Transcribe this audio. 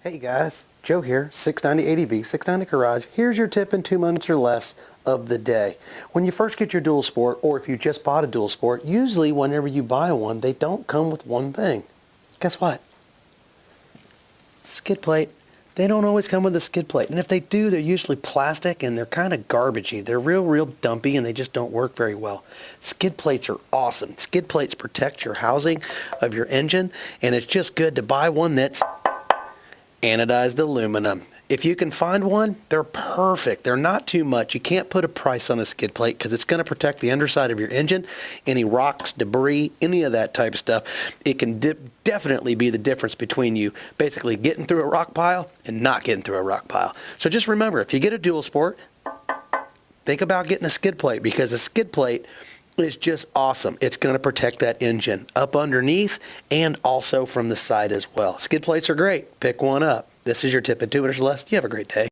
Hey guys, Joe here, 690 ADV, 690 Garage. Here's your tip in 2 minutes or less of the day. When you first get your dual sport, or if you just bought a dual sport, usually whenever you buy one, they don't come with one thing. Guess what? Skid plate. They don't always come with a skid plate. And if they do, they're usually plastic and they're kind of garbagey. They're real dumpy and they just don't work very well. Skid plates are awesome. Skid plates protect your housing of your engine, and it's just good to buy one that's anodized aluminum. If you can find one, they're perfect. They're not too much. You can't put a price on a skid plate because it's going to protect the underside of your engine, any rocks, debris, any of that type of stuff. It can definitely be the difference between you basically getting through a rock pile and not getting through a rock pile. So just remember, if you get a dual sport, think about getting a skid plate, because a skid plate is just awesome. It's going to protect that engine up underneath and also from the side as well. Skid plates are great. Pick one up. This is your tip in 2 minutes or less. You have a great day.